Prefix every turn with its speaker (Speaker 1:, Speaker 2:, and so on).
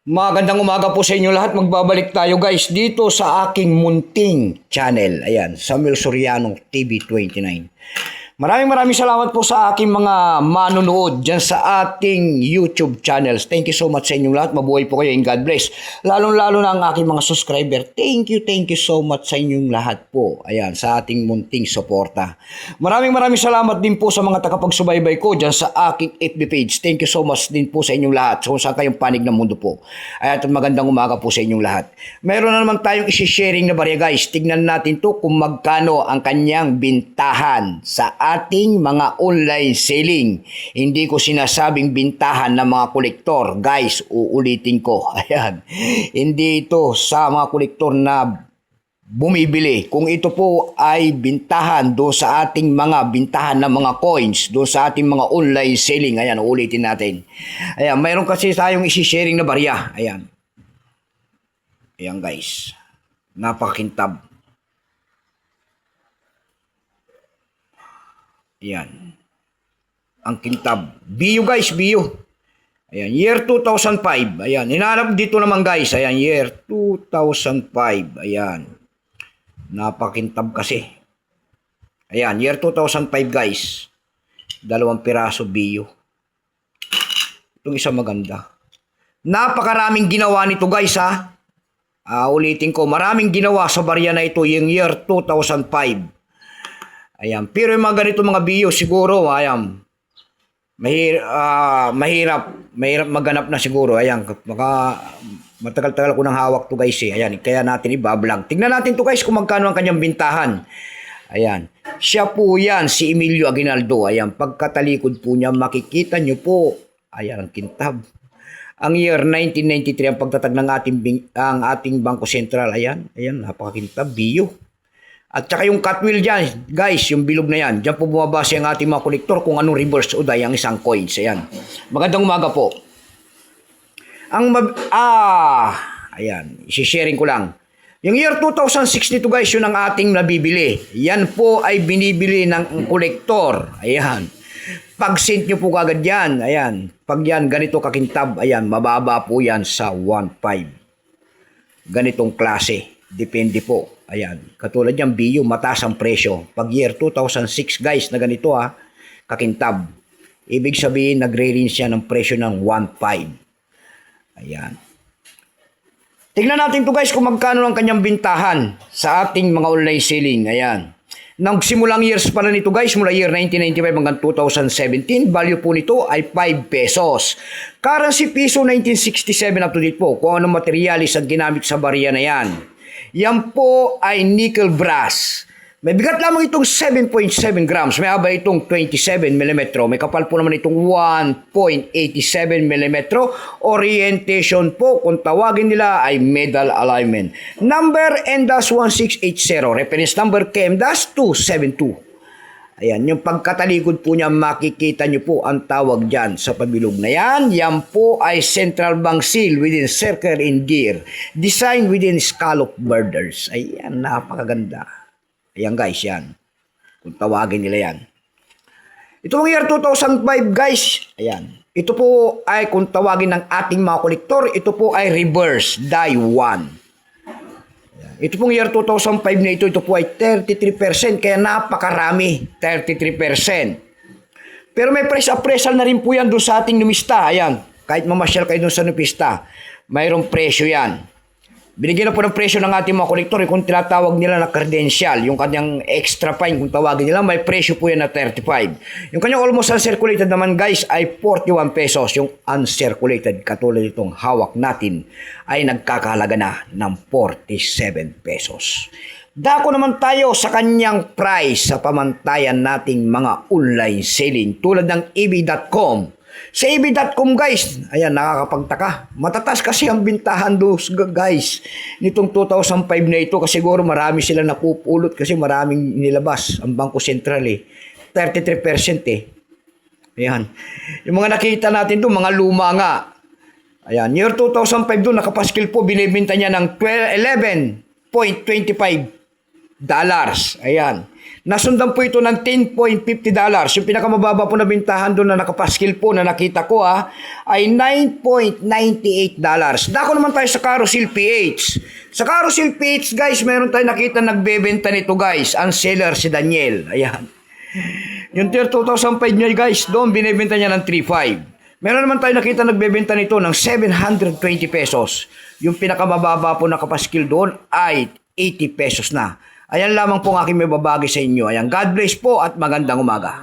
Speaker 1: Magandang umaga po sa inyo lahat. Magbabalik tayo guys dito sa aking munting channel. Ayan, Samuel Soriano TV29. Maraming salamat po sa aking mga manonood dyan sa ating YouTube channels. Thank you so much sa inyong lahat. Mabuhay po kayo and God bless. Lalong-lalo na ang aking mga subscriber. Thank you so much sa inyong lahat po. Ayan, sa ating munting suporta. Maraming salamat din po sa mga tagapagsubaybay ko dyan sa aking FB page. Thank you so much din po sa inyong lahat. Kung saan kayong panig ng mundo po. At magandang umaga po sa inyong lahat. Meron na naman tayong isi-sharing na barya guys. Tignan natin to kung magkano ang kanyang bintahan sa ating mga online selling. Hindi ko sinasabing bintahan ng mga kolektor. Guys, uulitin ko. Ayan. Hindi ito sa mga kolektor na bumibili. Kung ito po ay bintahan doon sa ating mga bintahan ng mga coins, doon sa ating mga online selling. Ayan, uulitin natin. Ayan, mayroon kasi tayong isi-sharing na barya. Ayan. Ayan guys. Napakakintab. Ayan. Ang kintab. Bio guys, bio. Ayan, year 2005. Ayan, hinanap dito naman guys. Ayan, year 2005. Ayan. Napakintab kasi. Ayan, year 2005 guys. 2 piraso bio. Itong isa maganda. Napakaraming ginawa nito guys ha. Ulitin ko, maraming ginawa sa barya na ito yung year 2005. Ayan, pero yung mga ganito mga bio siguro, ayan, mahirap maganap na siguro. Ayan, matagal-tagal ko nang hawak to guys eh. Ayan, kaya natin ibablog. Tingnan natin to guys kung magkano ang kanyang bintahan. Ayan, siya po yan, si Emilio Aguinaldo. Ayan, pagkatalikod po niya, makikita nyo po. Ayan, ang kintab. Ang year 1993 ang pagtatag ng ating Bangko Sentral. Ayan, napakakintab, bio. At saka yung cut wheel dyan, guys, yung bilog na yan. Diyan po bumabase ang ating mga kolektor kung anong reverse uday ang isang coins. Ayan. Magandang umaga po. Ayan, isi-sharing ko lang. Yung year 2006 nito guys, yun ang ating nabibili. Yan po ay binibili ng kolektor. Ayan. Pag sent nyo po kagad yan, ayan. Pag yan, ganito kakintab, ayan, mababa po yan sa 1.5. Ganitong klase. Depende po. Ayan, katulad yung bio, mataas ang presyo. Pag year 2006 guys na ganito kakintab. Ibig sabihin nagre-range siya ng presyo ng 1.5. Ayan. Tingnan natin to guys kung magkano ang kanyang bintahan sa ating mga online selling. Ayan. Nagsimulang years pala nito guys, mula year 1995 hanggang 2017, value po nito ay 5 pesos. Currency piso 1967 up to date po. Kung anong materialis ang ginamit sa barya na yan. Yan po ay nickel brass. May bigat lamang itong 7.7 grams. May haba itong 27 mm. May kapal po naman itong 1.87 mm. Orientation po, kung tawagin nila ay medal alignment. Number N-1680. Reference number KM-272. Ayan, yung pagkatalikod po niya, makikita niyo po ang tawag dyan sa pabilog na yan. Yan po ay central bank seal within circle in gear. Design within scallop borders. Ayan, napakaganda. Ayan guys, yan. Kung tawagin nila yan. Ito ang year 2005 guys. Ayan. Ito po ay kung tawagin ng ating mga kolektor, ito po ay reverse die 1. Ito pong year 2005 na ito po ay 33%, kaya napakarami, 33%. Pero may price appraisal na rin po yan doon sa ating numista. Ayan, kahit mamasyal kayo doon sa numista, mayroong presyo yan. Binigyan na po ng presyo ng ating mga kolektor, kung tinatawag nila na credential, yung kanyang extra fine, kung tawagin nila, may presyo po yan na 35. Yung kanyang almost uncirculated naman guys ay 41 pesos. Yung uncirculated, katulad itong hawak natin, ay nagkakahalaga na ng 47 pesos. Dako naman tayo sa kanyang price sa pamantayan nating mga online selling tulad ng eb.com. Sa eb.com guys, ayan, nakakapagtaka. Matatas kasi ang bintahan dos guys nitong 2005 na ito kasi siguro marami sila napupulot kasi maraming nilabas ang Bangko Sentral 33% Ayan. Yung mga nakita natin doon, mga luma nga. Ayan, year 2005 doon, nakapaskil po, binibenta niya ng $11.25. Ayan. Nasundan po ito ng $10.50. Yung pinakamababa po na bintahan doon na nakapaskil po na nakita ko ay $9.98. Dako naman tayo sa Carousel PH. Sa Carousel PH guys, meron tayo nakita nagbebenta nito guys. Ang seller si Daniel. Ayan. Yung tier 2005 niya guys, doon binibenta niya ng 3.5. Meron naman tayo nakita nagbebenta nito ng 720 pesos. Yung pinakamababa po na kapaskil doon ay 80 pesos na. Ayan lamang po ang aking may babagi sa inyo. Ayan, God bless po at magandang umaga.